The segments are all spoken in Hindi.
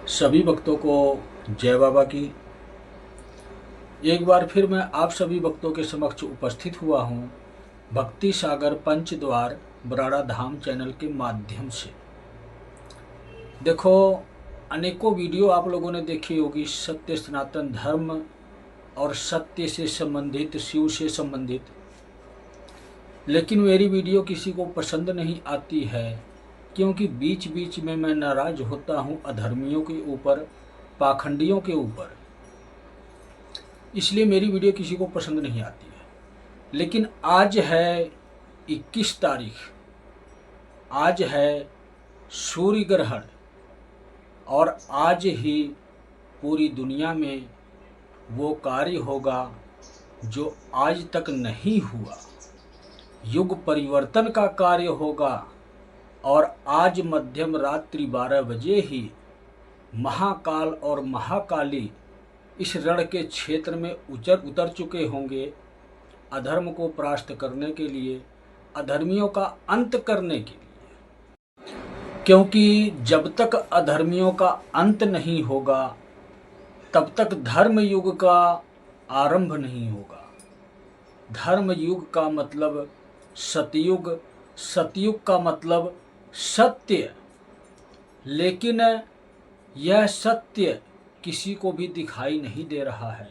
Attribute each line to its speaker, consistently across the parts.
Speaker 1: सभी भक्तों को जय बाबा की। एक बार फिर मैं आप सभी भक्तों के समक्ष उपस्थित हुआ हूँ भक्ति सागर पंचद्वार बराड़ा धाम चैनल के माध्यम से। देखो, अनेकों वीडियो आप लोगों ने देखी होगी सत्य सनातन धर्म और सत्य से संबंधित, शिव से संबंधित, लेकिन मेरी वीडियो किसी को पसंद नहीं आती है क्योंकि बीच बीच में मैं नाराज होता हूँ अधर्मियों के ऊपर, पाखंडियों के ऊपर। इसलिए मेरी वीडियो किसी को पसंद नहीं आती है। लेकिन आज है 21 तारीख, आज है सूर्य ग्रहण और आज ही पूरी दुनिया में वो कार्य होगा जो आज तक नहीं हुआ। युग परिवर्तन का कार्य होगा और आज मध्यम रात्रि 12 बजे ही महाकाल और महाकाली इस रण के क्षेत्र में उतर चुके होंगे अधर्म को परास्त करने के लिए, अधर्मियों का अंत करने के लिए। क्योंकि जब तक अधर्मियों का अंत नहीं होगा तब तक धर्म युग का आरंभ नहीं होगा। धर्म युग का मतलब सतयुग, सतयुग का मतलब सत्य। लेकिन यह सत्य किसी को भी दिखाई नहीं दे रहा है।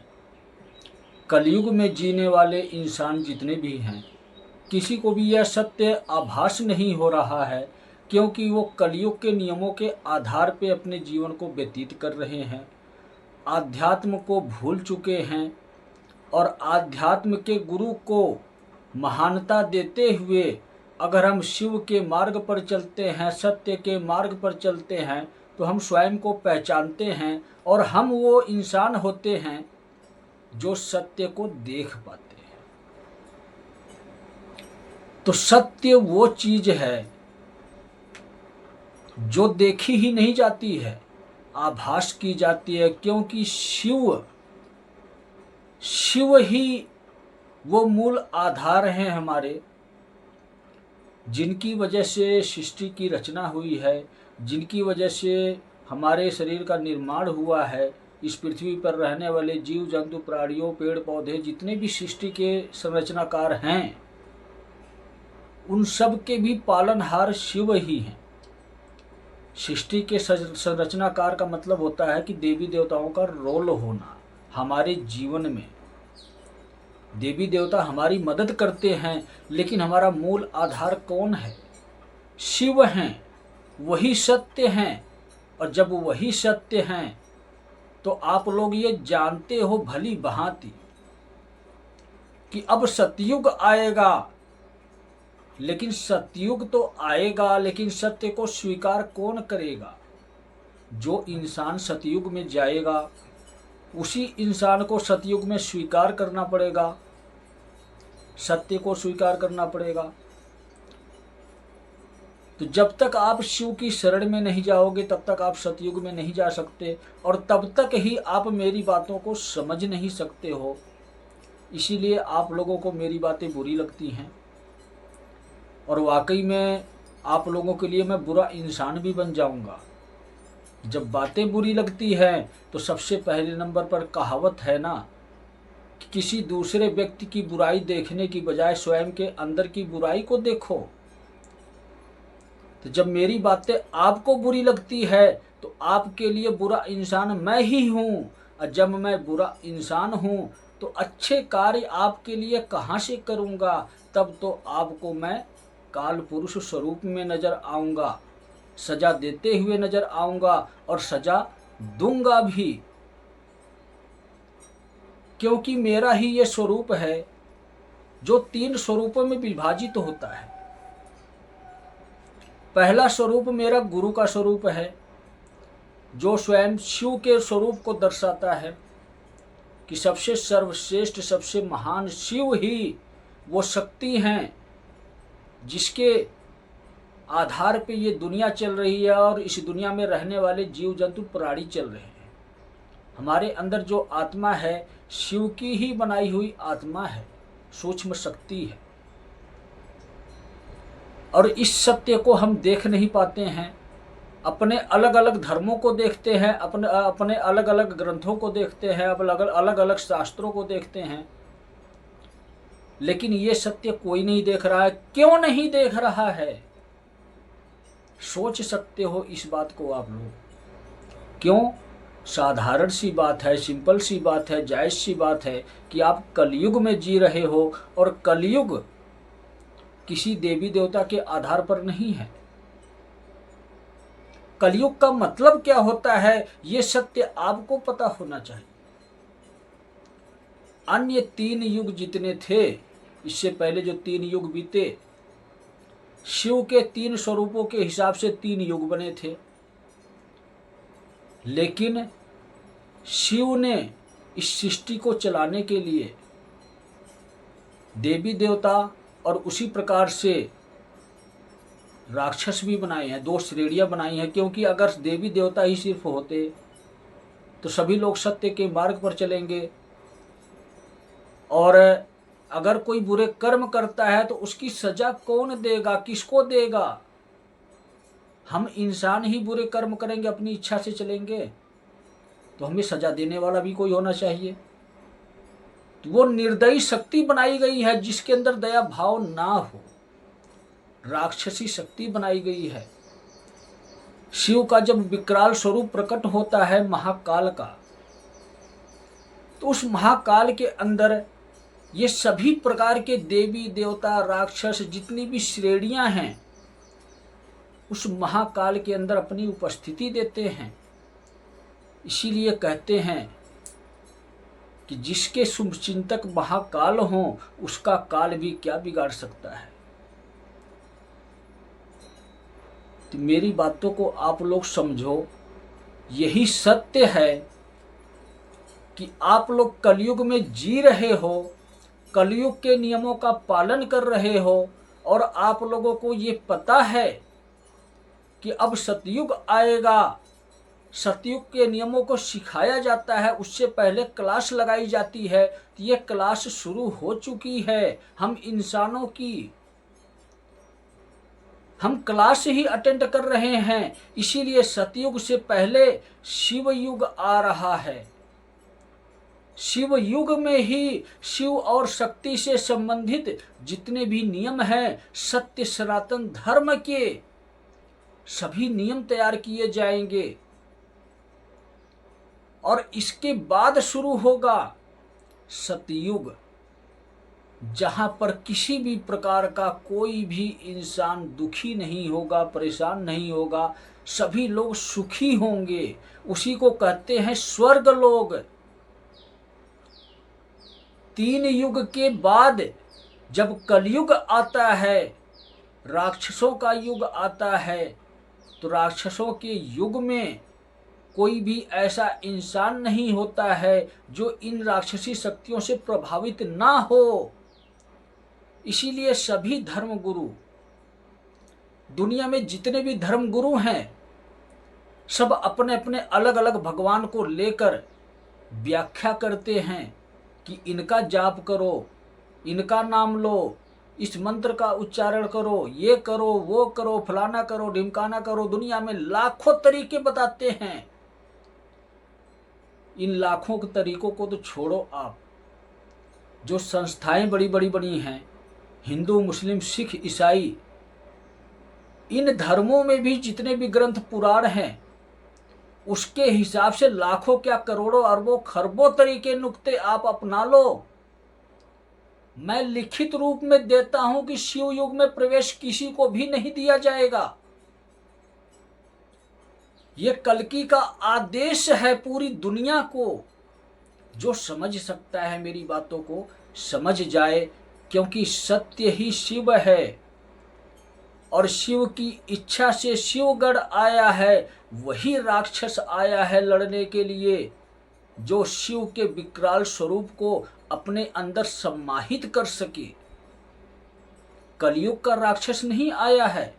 Speaker 1: कलयुग में जीने वाले इंसान जितने भी हैं, किसी को भी यह सत्य आभास नहीं हो रहा है क्योंकि वो कलयुग के नियमों के आधार पे अपने जीवन को व्यतीत कर रहे हैं, आध्यात्म को भूल चुके हैं और आध्यात्म के गुरु को महानता देते हुए अगर हम शिव के मार्ग पर चलते हैं, सत्य के मार्ग पर चलते हैं तो हम स्वयं को पहचानते हैं और हम वो इंसान होते हैं जो सत्य को देख पाते हैं। तो सत्य वो चीज है जो देखी ही नहीं जाती है, आभास की जाती है, क्योंकि शिव ही वो मूल आधार हैं हमारे, जिनकी वजह से सृष्टि की रचना हुई है, जिनकी वजह से हमारे शरीर का निर्माण हुआ है। इस पृथ्वी पर रहने वाले जीव जंतु, प्राणियों, पेड़ पौधे, जितने भी सृष्टि के संरचनाकार हैं, उन सब के भी पालनहार शिव ही हैं। सृष्टि के संरचनाकार का मतलब होता है कि देवी देवताओं का रोल होना हमारे जीवन में। देवी देवता हमारी मदद करते हैं, लेकिन हमारा मूल आधार कौन है? शिव हैं, वही सत्य हैं। और जब वही सत्य हैं तो आप लोग ये जानते हो भली भांति कि अब सतयुग आएगा। लेकिन सतयुग तो आएगा, लेकिन सत्य को स्वीकार कौन करेगा? जो इंसान सतयुग में जाएगा उसी इंसान को सतयुग में स्वीकार करना पड़ेगा, सत्य को स्वीकार करना पड़ेगा। तो जब तक आप शिव की शरण में नहीं जाओगे तब तक आप सतयुग में नहीं जा सकते और तब तक ही आप मेरी बातों को समझ नहीं सकते हो। इसीलिए आप लोगों को मेरी बातें बुरी लगती हैं और वाकई में आप लोगों के लिए मैं बुरा इंसान भी बन जाऊंगा। जब बातें बुरी लगती हैं तो सबसे पहले नंबर पर कहावत है ना कि किसी दूसरे व्यक्ति की बुराई देखने की बजाय स्वयं के अंदर की बुराई को देखो। तो जब मेरी बातें आपको बुरी लगती है तो आपके लिए बुरा इंसान मैं ही हूँ, और जब मैं बुरा इंसान हूँ तो अच्छे कार्य आपके लिए कहाँ से करूँगा? तब तो आपको मैं काल पुरुष स्वरूप में नजर आऊँगा, सजा देते हुए नजर आऊँगा और सजा दूंगा भी, क्योंकि मेरा ही ये स्वरूप है जो 3 स्वरूपों में विभाजित होता है। पहला स्वरूप मेरा गुरु का स्वरूप है जो स्वयं शिव के स्वरूप को दर्शाता है कि सबसे सर्वश्रेष्ठ, सबसे महान शिव ही वो शक्ति हैं जिसके आधार पे ये दुनिया चल रही है और इस दुनिया में रहने वाले जीव जंतु प्राणी चल रहे हैं। हमारे अंदर जो आत्मा है शिव की ही बनाई हुई आत्मा है, सूक्ष्म शक्ति है। और इस सत्य को हम देख नहीं पाते हैं अपने अलग अलग धर्मों को देखते हैं, अपने अपने अलग अलग ग्रंथों को देखते हैं, अलग अलग शास्त्रों को देखते हैं, लेकिन ये सत्य कोई नहीं देख रहा है। क्यों नहीं देख रहा है? सोच सकते हो इस बात को आप लोग? क्यों? साधारण सी बात है, सिंपल सी बात है, जायज सी बात है कि आप कलयुग में जी रहे हो, और कलयुग किसी देवी देवता के आधार पर नहीं है। कलयुग का मतलब क्या होता है, ये सत्य आपको पता होना चाहिए। अन्य 3 युग जितने थे, इससे पहले जो 3 युग बीते, शिव के 3 स्वरूपों के हिसाब से 3 युग बने थे, लेकिन शिव ने इस सृष्टि को चलाने के लिए देवी देवता और उसी प्रकार से राक्षस भी बनाए हैं, 2 श्रेणियां बनाई हैं। क्योंकि अगर देवी देवता ही सिर्फ होते तो सभी लोग सत्य के मार्ग पर चलेंगे, और अगर कोई बुरे कर्म करता है तो उसकी सजा कौन देगा, किसको देगा? हम इंसान ही बुरे कर्म करेंगे, अपनी इच्छा से चलेंगे, तो हमें सजा देने वाला भी कोई होना चाहिए। तो वो निर्दयी शक्ति बनाई गई है जिसके अंदर दया भाव ना हो, राक्षसी शक्ति बनाई गई है। शिव का जब विकराल स्वरूप प्रकट होता है महाकाल का, तो उस महाकाल के अंदर ये सभी प्रकार के देवी देवता राक्षस जितनी भी श्रेणियां हैं, उस महाकाल के अंदर अपनी उपस्थिति देते हैं। इसीलिए कहते हैं कि जिसके शुभचिंतक महाकाल हों, उसका काल भी क्या बिगाड़ सकता है। तो मेरी बातों को आप लोग समझो, यही सत्य है कि आप लोग कलयुग में जी रहे हो, कलयुग के नियमों का पालन कर रहे हो, और आप लोगों को ये पता है कि अब सतयुग आएगा। सतयुग के नियमों को सिखाया जाता है, उससे पहले क्लास लगाई जाती है। तो ये क्लास शुरू हो चुकी है हम इंसानों की, हम क्लास ही अटेंड कर रहे हैं। इसीलिए सतयुग से पहले शिव युग आ रहा है। शिव युग में ही शिव और शक्ति से संबंधित जितने भी नियम हैं, सत्य सनातन धर्म के सभी नियम तैयार किए जाएंगे, और इसके बाद शुरू होगा सतयुग, जहां पर किसी भी प्रकार का कोई भी इंसान दुखी नहीं होगा, परेशान नहीं होगा, सभी लोग सुखी होंगे। उसी को कहते हैं स्वर्ग लोग। 3 युग के बाद जब कलयुग आता है, राक्षसों का युग आता है, तो राक्षसों के युग में कोई भी ऐसा इंसान नहीं होता है जो इन राक्षसी शक्तियों से प्रभावित ना हो। इसीलिए सभी धर्मगुरु, दुनिया में जितने भी धर्मगुरु हैं, सब अपने अपने अलग अलग भगवान को लेकर व्याख्या करते हैं कि इनका जाप करो, इनका नाम लो, इस मंत्र का उच्चारण करो, ये करो, वो करो, फलाना करो, ढिमकाना करो। दुनिया में लाखों तरीके बताते हैं। इन लाखों के तरीकों को तो छोड़ो आप, जो संस्थाएं बड़ी बड़ी बनी हैं, हिंदू, मुस्लिम, सिख, ईसाई, इन धर्मों में भी जितने भी ग्रंथ पुराण हैं, उसके हिसाब से लाखों क्या करोड़ों अरबों खरबों तरीके नुक्ते आप अपना लो। मैं लिखित रूप में देता हूं कि शिव युग में प्रवेश किसी को भी नहीं दिया जाएगा। ये कल्कि का आदेश है पूरी दुनिया को। जो समझ सकता है मेरी बातों को समझ जाए, क्योंकि सत्य ही शिव है, और शिव की इच्छा से शिवगढ़ आया है, वही राक्षस आया है लड़ने के लिए, जो शिव के विकराल स्वरूप को अपने अंदर समाहित कर सके। कलयुग का राक्षस नहीं आया है,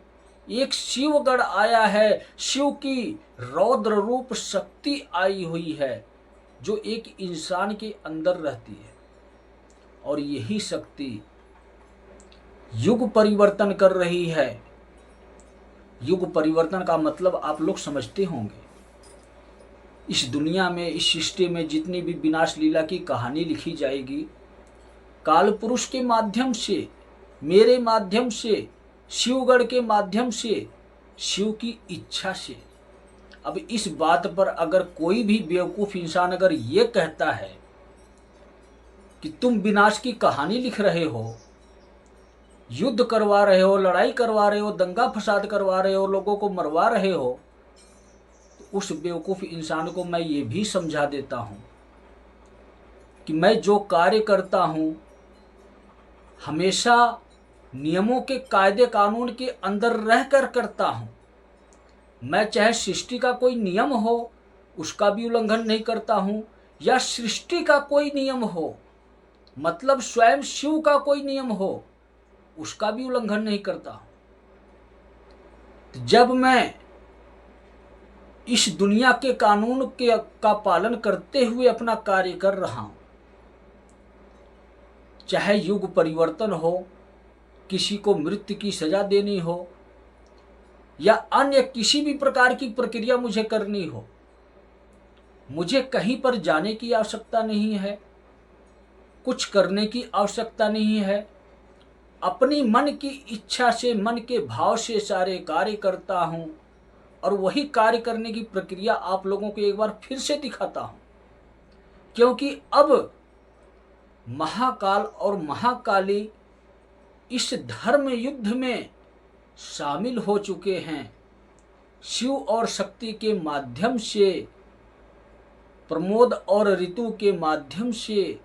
Speaker 1: एक शिवगढ़ आया है, शिव की रौद्र रूप शक्ति आई हुई है, जो एक इंसान के अंदर रहती है, और यही शक्ति युग परिवर्तन कर रही है। युग परिवर्तन का मतलब आप लोग समझते होंगे। इस दुनिया में, इस सृष्टि में जितनी भी विनाश लीला की कहानी लिखी जाएगी, काल पुरुष के माध्यम से, मेरे माध्यम से, शिवगढ़ के माध्यम से, शिव की इच्छा से। अब इस बात पर अगर कोई भी बेवकूफ इंसान अगर ये कहता है कि तुम विनाश की कहानी लिख रहे हो, युद्ध करवा रहे हो, लड़ाई करवा रहे हो, दंगा फसाद करवा रहे हो, लोगों को मरवा रहे हो, तो उस बेवकूफ इंसान को मैं ये भी समझा देता हूं कि मैं जो कार्य करता हूं हमेशा नियमों के, कायदे कानून के अंदर रहकर करता हूं। मैं चाहे सृष्टि का कोई नियम हो उसका भी उल्लंघन नहीं करता हूं, या सृष्टि का कोई नियम हो, मतलब स्वयं शिव का कोई नियम हो, उसका भी उल्लंघन नहीं करता हूं। तो जब मैं इस दुनिया के कानून का पालन करते हुए अपना कार्य कर रहा हूं, चाहे युग परिवर्तन हो, किसी को मृत्यु की सजा देनी हो, या अन्य किसी भी प्रकार की प्रक्रिया मुझे करनी हो, मुझे कहीं पर जाने की आवश्यकता नहीं है, कुछ करने की आवश्यकता नहीं है। अपनी मन की इच्छा से, मन के भाव से सारे कार्य करता हूं, और वही कार्य करने की प्रक्रिया आप लोगों को एक बार फिर से दिखाता हूं। क्योंकि अब महाकाल और महाकाली इस धर्म युद्ध में शामिल हो चुके हैं। शिव और शक्ति के माध्यम से, प्रमोद और ऋतु के माध्यम से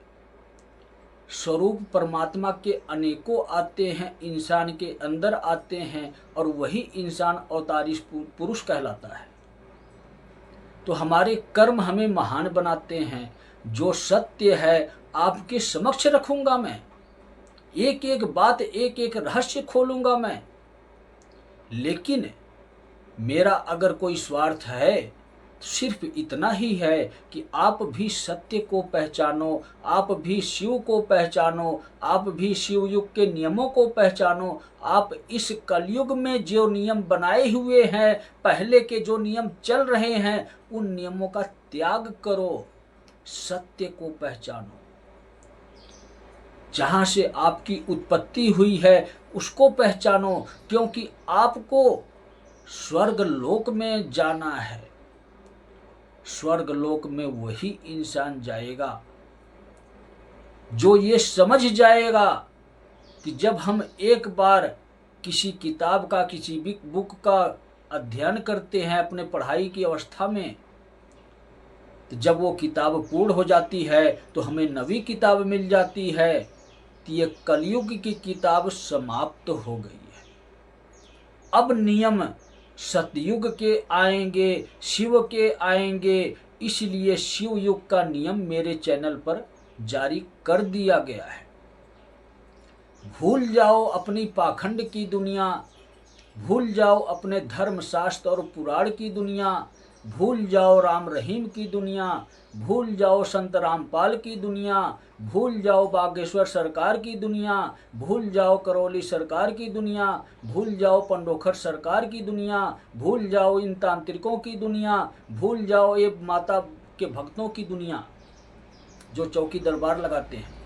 Speaker 1: स्वरूप परमात्मा के अनेकों आते हैं, इंसान के अंदर आते हैं, और वही इंसान अवतारी पुरुष कहलाता है। तो हमारे कर्म हमें महान बनाते हैं। जो सत्य है आपके समक्ष रखूंगा मैं, एक एक बात, एक एक रहस्य खोलूंगा मैं। लेकिन मेरा अगर कोई स्वार्थ है, सिर्फ इतना ही है कि आप भी सत्य को पहचानो, आप भी शिव को पहचानो, आप भी शिव युग के नियमों को पहचानो। आप इस कलयुग में जो नियम बनाए हुए हैं, पहले के जो नियम चल रहे हैं, उन नियमों का त्याग करो, सत्य को पहचानो। जहां से आपकी उत्पत्ति हुई है उसको पहचानो, क्योंकि आपको स्वर्ग लोक में जाना है। स्वर्ग लोक में वही इंसान जाएगा जो ये समझ जाएगा कि जब हम एक बार किसी किताब का, किसी भी बुक का अध्ययन करते हैं अपने पढ़ाई की अवस्था में, तो जब वो किताब पूर्ण हो जाती है तो हमें नवी किताब मिल जाती है कि ये कलयुग की किताब समाप्त हो गई है। अब नियम सतयुग के आएंगे, शिव के आएंगे, इसलिए शिव युग का नियम मेरे चैनल पर जारी कर दिया गया है। भूल जाओ अपनी पाखंड की दुनिया, भूल जाओ अपने धर्म शास्त्र और पुराण की दुनिया, भूल जाओ राम रहीम की दुनिया, भूल जाओ संत रामपाल की दुनिया, भूल जाओ बागेश्वर सरकार की दुनिया, भूल जाओ करौली सरकार की दुनिया, भूल जाओ पंडोखर सरकार की दुनिया, भूल जाओ इन तांत्रिकों की दुनिया, भूल जाओ ये माता के भक्तों की दुनिया जो चौकी दरबार लगाते हैं।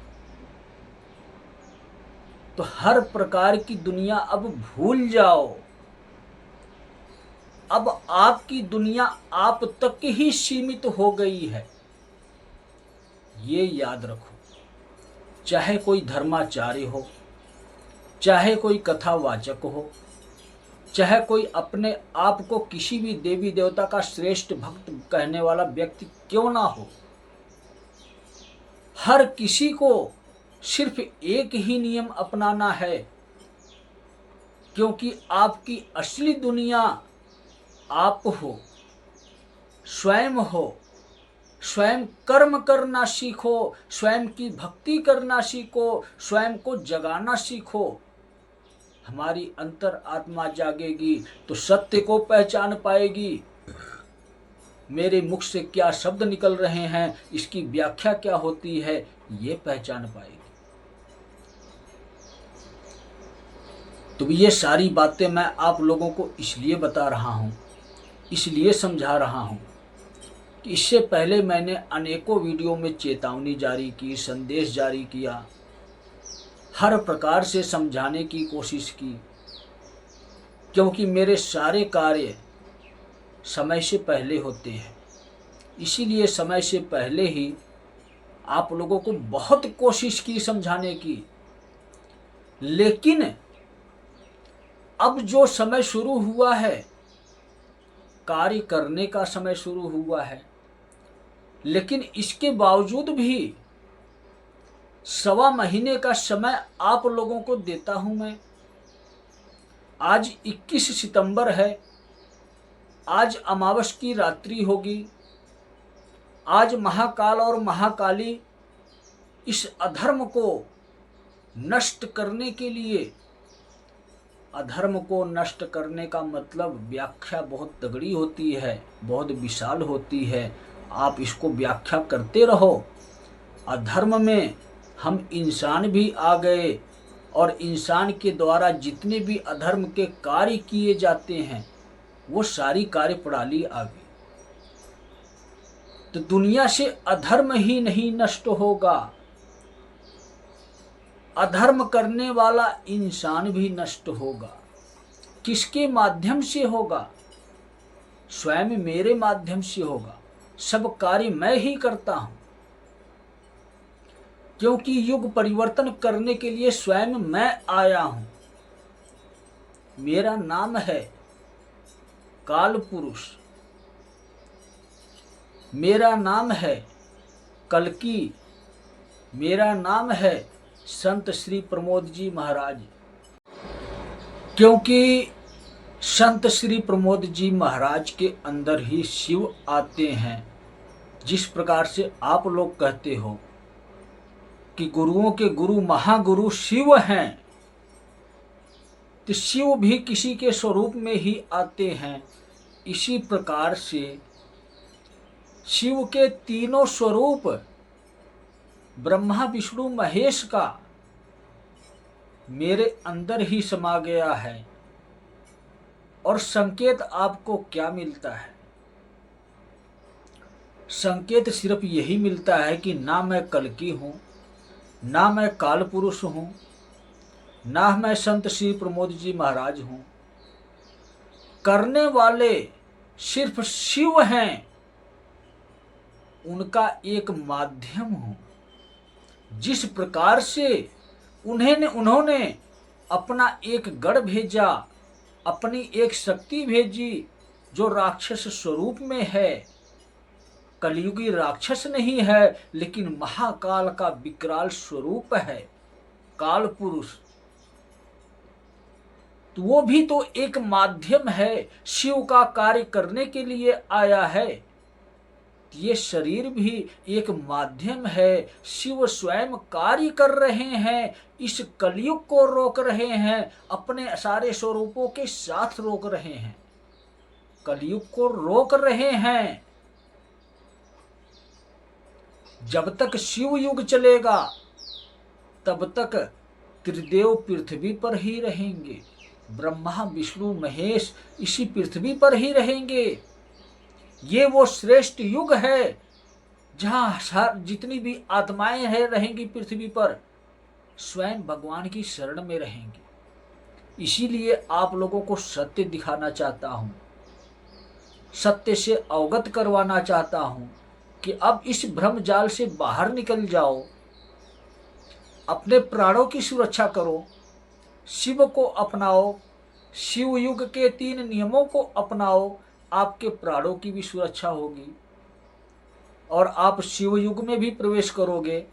Speaker 1: तो हर प्रकार की दुनिया अब भूल जाओ। अब आपकी दुनिया आप तक ही सीमित हो गई है, ये याद रखो। चाहे कोई धर्माचार्य हो, चाहे कोई कथावाचक हो, चाहे कोई अपने आप को किसी भी देवी देवता का श्रेष्ठ भक्त कहने वाला व्यक्ति क्यों ना हो, हर किसी को सिर्फ एक ही नियम अपनाना है। क्योंकि आपकी असली दुनिया आप हो, स्वयं हो। स्वयं कर्म करना सीखो, स्वयं की भक्ति करना सीखो, स्वयं को जगाना सीखो। हमारी अंतर आत्मा जागेगी तो सत्य को पहचान पाएगी। मेरे मुख से क्या शब्द निकल रहे हैं, इसकी व्याख्या क्या होती है, ये पहचान पाएगी। तो ये सारी बातें मैं आप लोगों को इसलिए बता रहा हूँ, इसलिए समझा रहा हूँ कि इससे पहले मैंने अनेकों वीडियो में चेतावनी जारी की, संदेश जारी किया, हर प्रकार से समझाने की कोशिश की, क्योंकि मेरे सारे कार्य समय से पहले होते हैं। इसीलिए समय से पहले ही आप लोगों को बहुत कोशिश की समझाने की, लेकिन अब जो समय शुरू हुआ है, कार्य करने का समय शुरू हुआ है, लेकिन इसके बावजूद भी 1.25 महीने का समय आप लोगों को देता हूं मैं। आज 21 सितंबर है, आज अमावस की रात्रि होगी। आज महाकाल और महाकाली इस अधर्म को नष्ट करने के लिए, अधर्म को नष्ट करने का मतलब व्याख्या बहुत तगड़ी होती है, बहुत विशाल होती है। आप इसको व्याख्या करते रहो। अधर्म में हम इंसान भी आ गए, और इंसान के द्वारा जितने भी अधर्म के कार्य किए जाते हैं वो सारी कार्य प्रणाली आ गई। तो दुनिया से अधर्म ही नहीं नष्ट होगा, अधर्म करने वाला इंसान भी नष्ट होगा। किसके माध्यम से होगा? स्वयं मेरे माध्यम से होगा। सब कार्य मैं ही करता हूं, क्योंकि युग परिवर्तन करने के लिए स्वयं मैं आया हूं। मेरा नाम है काल पुरुष, मेरा नाम है कल्कि, मेरा नाम है संत श्री प्रमोद जी महाराज। क्योंकि संत श्री प्रमोद जी महाराज के अंदर ही शिव आते हैं। जिस प्रकार से आप लोग कहते हो कि गुरुओं के गुरु महागुरु शिव हैं, तो शिव भी किसी के स्वरूप में ही आते हैं। इसी प्रकार से शिव के तीनों स्वरूप ब्रह्मा विष्णु महेश का मेरे अंदर ही समा गया है। और संकेत आपको क्या मिलता है? संकेत सिर्फ यही मिलता है कि ना मैं कल्कि हूं, ना मैं काल पुरुष हूं, ना मैं संत श्री प्रमोद जी महाराज हूं। करने वाले सिर्फ शिव हैं, उनका एक माध्यम हूं। जिस प्रकार से उन्होंने अपना एक गढ़ भेजा, अपनी एक शक्ति भेजी जो राक्षस स्वरूप में है, कलयुगी राक्षस नहीं है, लेकिन महाकाल का विकराल स्वरूप है, काल पुरुष। तो वो भी तो एक माध्यम है, शिव का कार्य करने के लिए आया है। ये शरीर भी एक माध्यम है। शिव स्वयं कार्य कर रहे हैं, इस कलयुग को रोक रहे हैं, अपने सारे स्वरूपों के साथ रोक रहे हैं, कलयुग को रोक रहे हैं। जब तक शिव युग चलेगा तब तक त्रिदेव पृथ्वी पर ही रहेंगे, ब्रह्मा विष्णु महेश इसी पृथ्वी पर ही रहेंगे। ये वो श्रेष्ठ युग है जहां जितनी भी आत्माएं हैं रहेंगी पृथ्वी पर, स्वयं भगवान की शरण में रहेंगी। इसीलिए आप लोगों को सत्य दिखाना चाहता हूं, सत्य से अवगत करवाना चाहता हूं कि अब इस भ्रम जाल से बाहर निकल जाओ, अपने प्राणों की सुरक्षा करो, शिव को अपनाओ, शिव युग के 3 नियमों को अपनाओ। आपके प्राणों की भी सुरक्षा होगी और आप शिव युग में भी प्रवेश करोगे।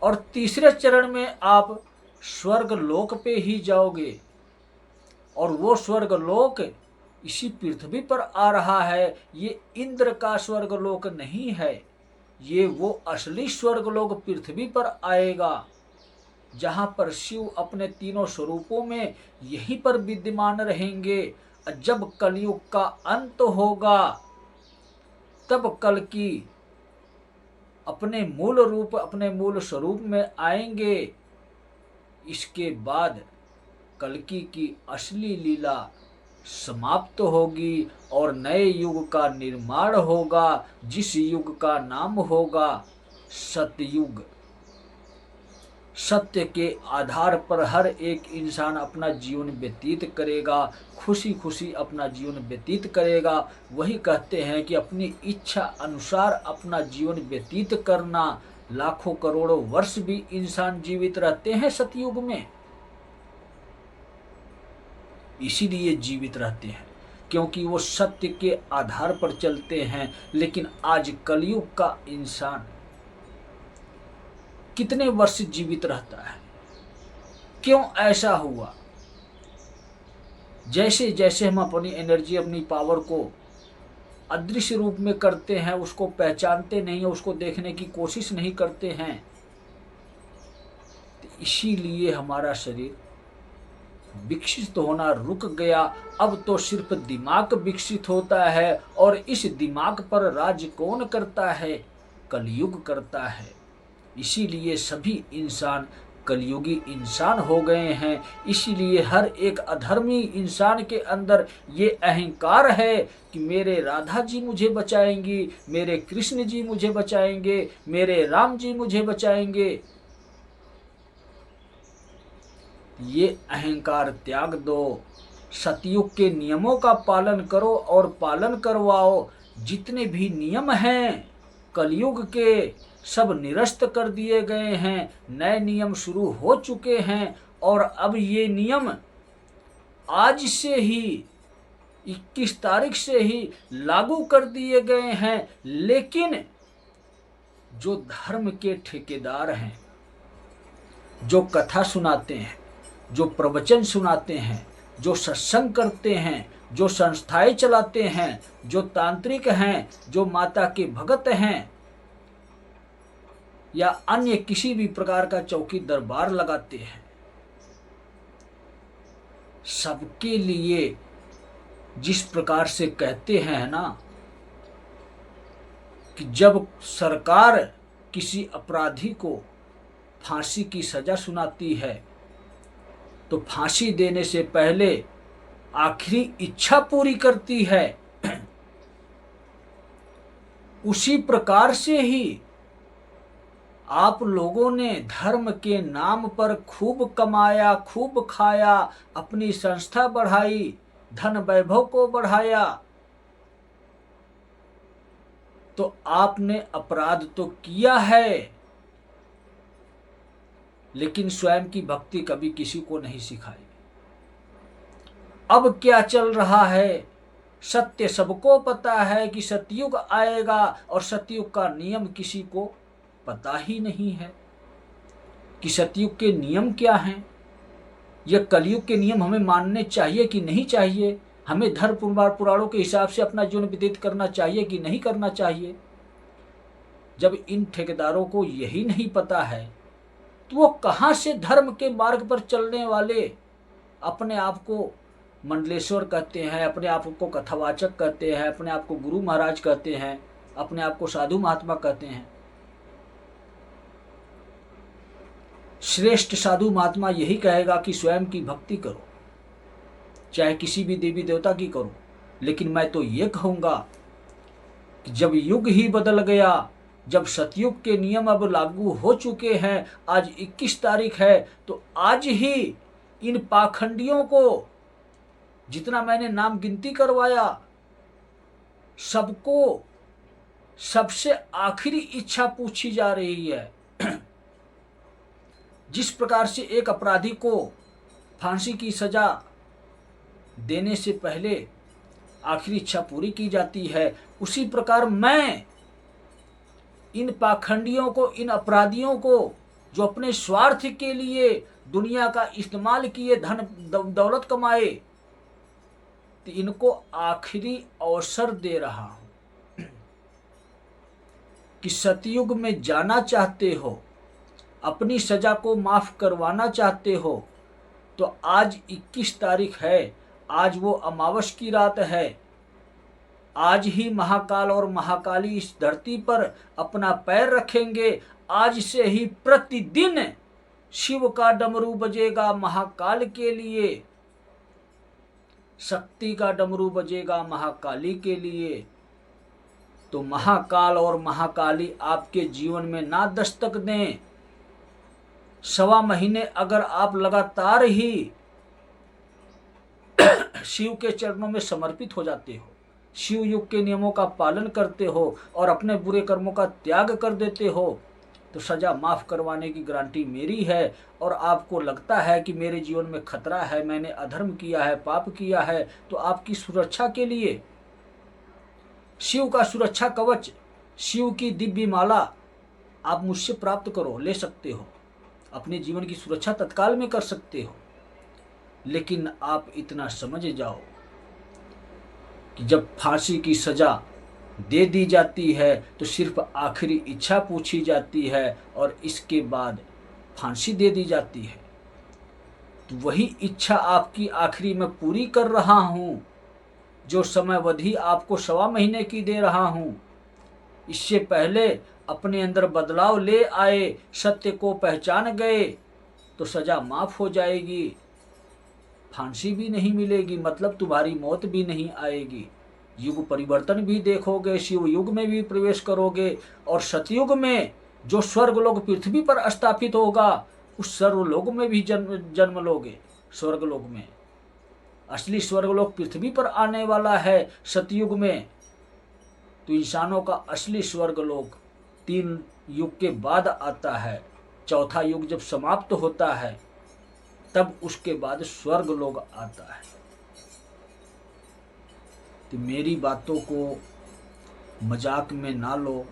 Speaker 1: और तीसरे चरण में आप स्वर्ग लोक पे ही जाओगे, और वो स्वर्ग लोक इसी पृथ्वी पर आ रहा है। ये इंद्र का स्वर्ग लोक नहीं है, ये वो असली स्वर्ग लोक पृथ्वी पर आएगा, जहां पर शिव अपने तीनों स्वरूपों में यहीं पर विद्यमान रहेंगे। जब कलयुग का अंत होगा तब कल्कि अपने मूल रूप, अपने मूल स्वरूप में आएंगे। इसके बाद कल्कि की असली लीला समाप्त होगी और नए युग का निर्माण होगा, जिस युग का नाम होगा सतयुग। सत्य के आधार पर हर एक इंसान अपना जीवन व्यतीत करेगा, खुशी खुशी अपना जीवन व्यतीत करेगा। वही कहते हैं कि अपनी इच्छा अनुसार अपना जीवन व्यतीत करना। लाखों करोड़ों वर्ष भी इंसान जीवित रहते हैं सतयुग में, इसीलिए जीवित रहते हैं क्योंकि वो सत्य के आधार पर चलते हैं। लेकिन आज कलयुग का इंसान कितने वर्ष जीवित रहता है? क्यों ऐसा हुआ? जैसे जैसे हम अपनी एनर्जी, अपनी पावर को अदृश्य रूप में करते हैं, उसको पहचानते नहीं है, उसको देखने की कोशिश नहीं करते हैं, तो इसीलिए हमारा शरीर विकसित होना रुक गया। अब तो सिर्फ दिमाग विकसित होता है, और इस दिमाग पर राज कौन करता है? कलयुग करता है। इसीलिए सभी इंसान कलयुगी इंसान हो गए हैं। इसीलिए हर एक अधर्मी इंसान के अंदर ये अहंकार है कि मेरे राधा जी मुझे बचाएंगी, मेरे कृष्ण जी मुझे बचाएंगे, मेरे राम जी मुझे बचाएंगे। ये अहंकार त्याग दो, सतयुग के नियमों का पालन करो और पालन करवाओ। जितने भी नियम हैं कलयुग के, सब निरस्त कर दिए गए हैं। नए नियम शुरू हो चुके हैं, और अब ये नियम आज से ही 21 तारीख से ही लागू कर दिए गए हैं। लेकिन जो धर्म के ठेकेदार हैं, जो कथा सुनाते हैं, जो प्रवचन सुनाते हैं, जो सत्संग करते हैं, जो संस्थाएं चलाते हैं, जो तांत्रिक हैं, जो माता के भगत हैं, या अन्य किसी भी प्रकार का चौकी दरबार लगाते हैं, सबके लिए जिस प्रकार से कहते हैं ना कि जब सरकार किसी अपराधी को फांसी की सजा सुनाती है तो फांसी देने से पहले आखिरी इच्छा पूरी करती है, उसी प्रकार से ही आप लोगों ने धर्म के नाम पर खूब कमाया, खूब खाया, अपनी संस्था बढ़ाई, धन वैभव को बढ़ाया, तो आपने अपराध तो किया है, लेकिन स्वयं की भक्ति कभी किसी को नहीं सिखाई। अब क्या चल रहा है? सत्य सबको पता है कि सतयुग आएगा, और सतयुग का नियम किसी को पता ही नहीं है कि सतयुग के नियम क्या हैं। यह कलयुग के नियम हमें मानने चाहिए कि नहीं चाहिए? हमें धर्म पुराणों के हिसाब से अपना जीवन व्यतीत करना चाहिए कि नहीं करना चाहिए? जब इन ठेकेदारों को यही नहीं पता है तो वो कहाँ से धर्म के मार्ग पर चलने वाले अपने आप को मंडलेश्वर कहते हैं, अपने आप को कथावाचक कहते हैं, अपने आप को गुरु महाराज कहते हैं, अपने आप को साधु महात्मा कहते हैं। श्रेष्ठ साधु महात्मा यही कहेगा कि स्वयं की भक्ति करो, चाहे किसी भी देवी देवता की करो। लेकिन मैं तो ये कहूँगा कि जब युग ही बदल गया, जब सतयुग के नियम अब लागू हो चुके हैं, आज 21 तारीख है, तो आज ही इन पाखंडियों को, जितना मैंने नाम गिनती करवाया, सबको सबसे आखिरी इच्छा पूछी जा रही है। जिस प्रकार से एक अपराधी को फांसी की सजा देने से पहले आखिरी इच्छा पूरी की जाती है, उसी प्रकार मैं इन पाखंडियों को, इन अपराधियों को जो अपने स्वार्थ के लिए दुनिया का इस्तेमाल किए, धन दौलत कमाए, तो इनको आखिरी अवसर दे रहा हूं कि सतयुग में जाना चाहते हो, अपनी सजा को माफ करवाना चाहते हो, तो आज 21 तारीख है, आज वो अमावस की रात है। आज ही महाकाल और महाकाली इस धरती पर अपना पैर रखेंगे। आज से ही प्रतिदिन शिव का डमरू बजेगा महाकाल के लिए, शक्ति का डमरू बजेगा महाकाली के लिए। तो महाकाल और महाकाली आपके जीवन में ना दस्तक दें। 1.25 महीने अगर आप लगातार ही शिव के चरणों में समर्पित हो जाते हो, शिव युग के नियमों का पालन करते हो और अपने बुरे कर्मों का त्याग कर देते हो, तो सजा माफ करवाने की गारंटी मेरी है। और आपको लगता है कि मेरे जीवन में खतरा है, मैंने अधर्म किया है, पाप किया है, तो आपकी सुरक्षा के लिए शिव का सुरक्षा कवच, शिव की दिव्य माला आप मुझसे प्राप्त करो, ले सकते हो, अपने जीवन की सुरक्षा तत्काल में कर सकते हो। लेकिन आप इतना समझ जाओ कि जब फांसी की सजा दे दी जाती है तो सिर्फ आखिरी इच्छा पूछी जाती है और इसके बाद फांसी दे दी जाती है। तो वही इच्छा आपकी आखिरी में पूरी कर रहा हूँ, जो समयावधि आपको 1.25 महीने की दे रहा हूँ। इससे पहले अपने अंदर बदलाव ले आए, सत्य को पहचान गए, तो सजा माफ हो जाएगी, फांसी भी नहीं मिलेगी, मतलब तुम्हारी मौत भी नहीं आएगी। युग परिवर्तन भी देखोगे, शिव युग में भी प्रवेश करोगे और सतयुग में जो स्वर्गलोक पृथ्वी पर स्थापित होगा, उस स्वर्गलोक में भी जन्म लोगे। स्वर्गलोक में, असली स्वर्गलोक पृथ्वी पर आने वाला है सतयुग में। तो इंसानों का असली स्वर्गलोक 3 युग के बाद आता है। चौथा युग जब समाप्त होता है तब उसके बाद स्वर्गलोक आता है। तो मेरी बातों को मजाक में ना लो,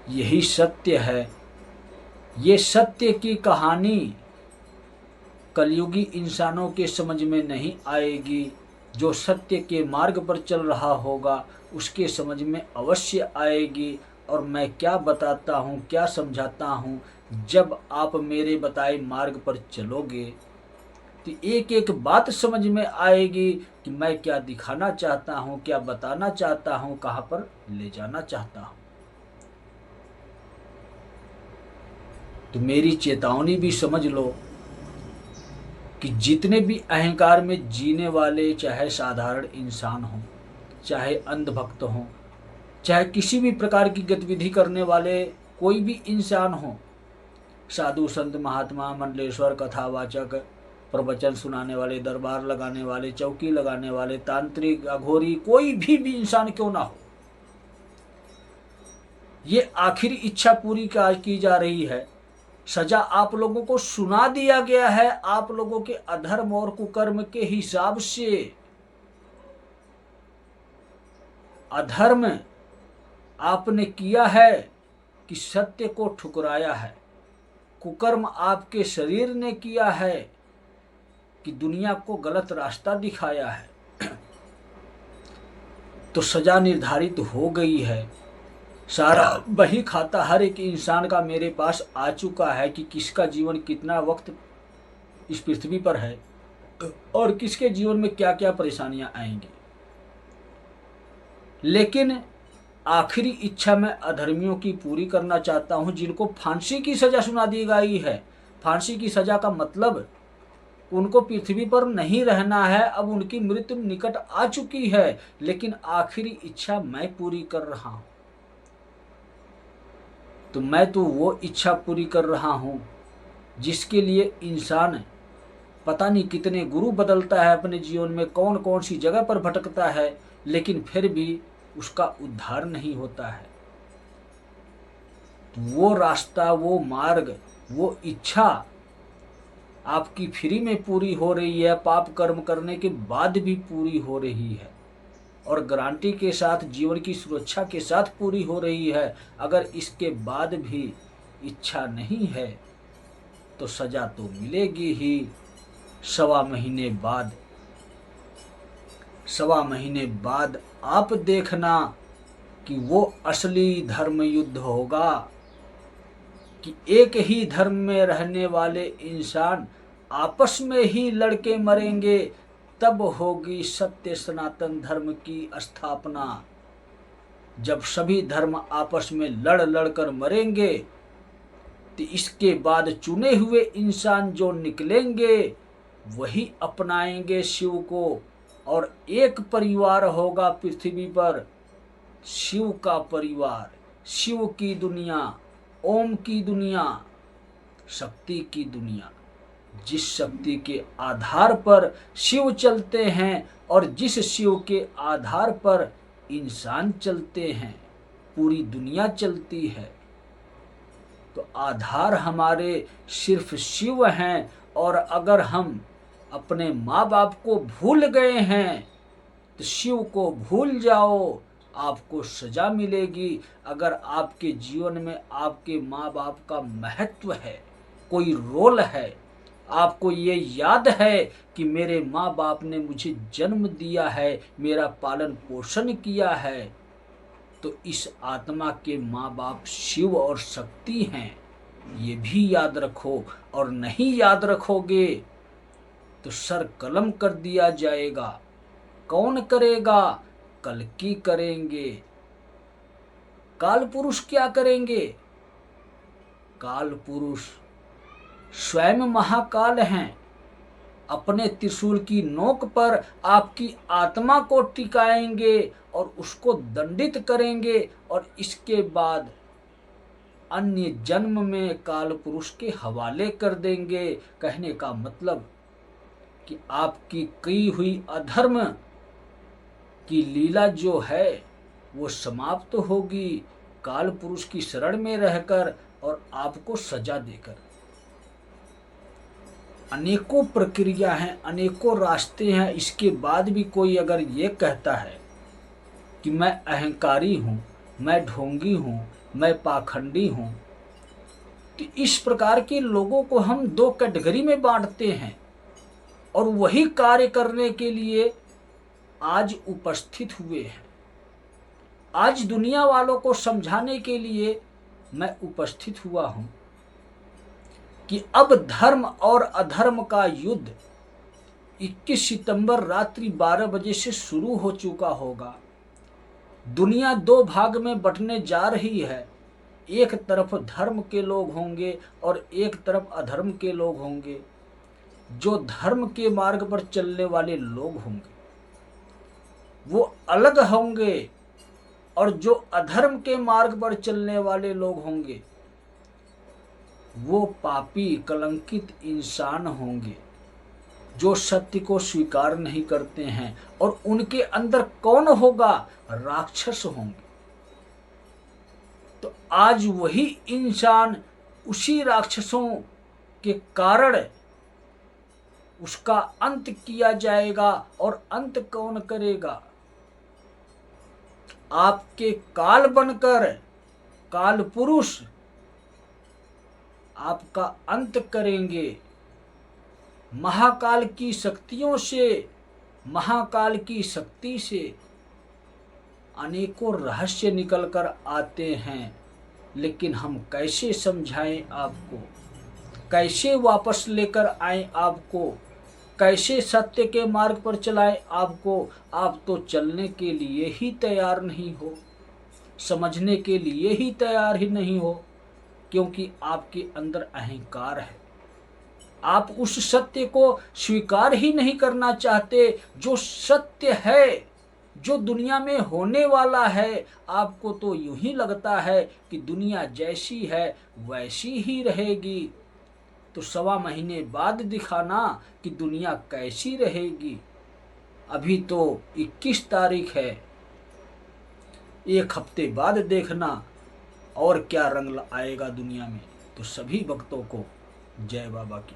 Speaker 1: यही सत्य है। ये सत्य की कहानी कलयुगी इंसानों के समझ में नहीं आएगी। जो सत्य के मार्ग पर चल रहा होगा उसके समझ में अवश्य आएगी। और मैं क्या बताता हूँ, क्या समझाता हूँ, जब आप मेरे बताए मार्ग पर चलोगे तो एक एक बात समझ में आएगी कि मैं क्या दिखाना चाहता हूँ, क्या बताना चाहता हूँ, कहाँ पर ले जाना चाहता हूँ। तो मेरी चेतावनी भी समझ लो कि जितने भी अहंकार में जीने वाले, चाहे साधारण इंसान हो, चाहे अंधभक्त हो, चाहे किसी भी प्रकार की गतिविधि करने वाले कोई भी इंसान हो, साधु संत महात्मा मंडलेश्वर कथावाचक, प्रवचन सुनाने वाले, दरबार लगाने वाले, चौकी लगाने वाले, तांत्रिक, अघोरी, कोई भी इंसान क्यों ना हो, ये आखिरी इच्छा पूरी की जा रही है। सजा आप लोगों को सुना दिया गया है आप लोगों के अधर्म और कुकर्म के हिसाब से। अधर्म आपने किया है कि सत्य को ठुकराया है, कुकर्म आपके शरीर ने किया है कि दुनिया को गलत रास्ता दिखाया है। तो सजा निर्धारित हो गई है, सारा वही खाता हर एक इंसान का मेरे पास आ चुका है कि किसका जीवन कितना वक्त इस पृथ्वी पर है और किसके जीवन में क्या क्या परेशानियां आएंगी। लेकिन आखिरी इच्छा मैं अधर्मियों की पूरी करना चाहता हूं, जिनको फांसी की सजा सुना दी गई है। फांसी की सजा का मतलब उनको पृथ्वी पर नहीं रहना है, अब उनकी मृत्यु निकट आ चुकी है, लेकिन आखिरी इच्छा मैं पूरी कर रहा हूं। तो मैं तो वो इच्छा पूरी कर रहा हूं जिसके लिए इंसान पता नहीं कितने गुरु बदलता है अपने जीवन में, कौन कौन सी जगह पर भटकता है, लेकिन फिर भी उसका उद्धार नहीं होता है। तो वो रास्ता, वो मार्ग, वो इच्छा आपकी फ्री में पूरी हो रही है, पाप कर्म करने के बाद भी पूरी हो रही है और गारंटी के साथ, जीवन की सुरक्षा के साथ पूरी हो रही है। अगर इसके बाद भी इच्छा नहीं है तो सजा तो मिलेगी ही। 1.25 महीने बाद, 1.25 महीने बाद आप देखना कि वो असली धर्म युद्ध होगा कि एक ही धर्म में रहने वाले इंसान आपस में ही लड़के मरेंगे, तब होगी सत्य सनातन धर्म की स्थापना। जब सभी धर्म आपस में लड़ लड़ कर मरेंगे तो इसके बाद चुने हुए इंसान जो निकलेंगे वही अपनाएंगे शिव को, और एक परिवार होगा पृथ्वी पर, शिव का परिवार, शिव की दुनिया, ओम की दुनिया, शक्ति की दुनिया। जिस शक्ति के आधार पर शिव चलते हैं और जिस शिव के आधार पर इंसान चलते हैं, पूरी दुनिया चलती है। तो आधार हमारे सिर्फ शिव हैं, और अगर हम अपने माँ बाप को भूल गए हैं तो शिव को भूल जाओ, आपको सजा मिलेगी। अगर आपके जीवन में आपके माँ बाप का महत्व है, कोई रोल है, आपको ये याद है कि मेरे माँ बाप ने मुझे जन्म दिया है, मेरा पालन पोषण किया है, तो इस आत्मा के माँ बाप शिव और शक्ति हैं, ये भी याद रखो। और नहीं याद रखोगे तो सर कलम कर दिया जाएगा। कौन करेगा? कल्कि करेंगे। काल पुरुष क्या करेंगे? काल पुरुष स्वयं महाकाल हैं। अपने त्रिशूल की नोक पर आपकी आत्मा को टिकाएंगे और उसको दंडित करेंगे, और इसके बाद अन्य जन्म में काल पुरुष के हवाले कर देंगे। कहने का मतलब कि आपकी की हुई अधर्म की लीला जो है वो समाप्त होगी काल पुरुष की शरण में रहकर और आपको सजा देकर। अनेकों प्रक्रिया हैं, अनेकों रास्ते हैं। इसके बाद भी कोई अगर ये कहता है कि मैं अहंकारी हूँ, मैं ढोंगी हूँ, मैं पाखंडी हूँ, तो इस प्रकार के लोगों को हम दो कैटेगरी में बांटते हैं, और वही कार्य करने के लिए आज उपस्थित हुए हैं। आज दुनिया वालों को समझाने के लिए मैं उपस्थित हुआ हूं कि अब धर्म और अधर्म का युद्ध 21 सितंबर रात्रि 12 बजे से शुरू हो चुका होगा। दुनिया दो भाग में बंटने जा रही है। एक तरफ धर्म के लोग होंगे और एक तरफ अधर्म के लोग होंगे। जो धर्म के मार्ग पर चलने वाले लोग होंगे वो अलग होंगे, और जो अधर्म के मार्ग पर चलने वाले लोग होंगे वो पापी कलंकित इंसान होंगे, जो सत्य को स्वीकार नहीं करते हैं। और उनके अंदर कौन होगा? राक्षस होंगे। तो आज वही इंसान उसी राक्षसों के कारण उसका अंत किया जाएगा। और अंत कौन करेगा? आपके काल बनकर काल पुरुष आपका अंत करेंगे। महाकाल की शक्तियों से, महाकाल की शक्ति से अनेकों रहस्य निकल कर आते हैं, लेकिन हम कैसे समझाएं आपको, कैसे वापस लेकर आएं आपको, कैसे सत्य के मार्ग पर चलाएं आपको? आप तो चलने के लिए ही तैयार नहीं हो, समझने के लिए ही तैयार ही नहीं हो, क्योंकि आपके अंदर अहंकार है। आप उस सत्य को स्वीकार ही नहीं करना चाहते जो सत्य है, जो दुनिया में होने वाला है। आपको तो यूं ही लगता है कि दुनिया जैसी है वैसी ही रहेगी। तो 1.25 महीने बाद दिखाना कि दुनिया कैसी रहेगी। अभी तो 21 तारीख है, 1 हफ्ते बाद देखना और क्या रंग आएगा दुनिया में। तो सभी भक्तों को जय बाबा की।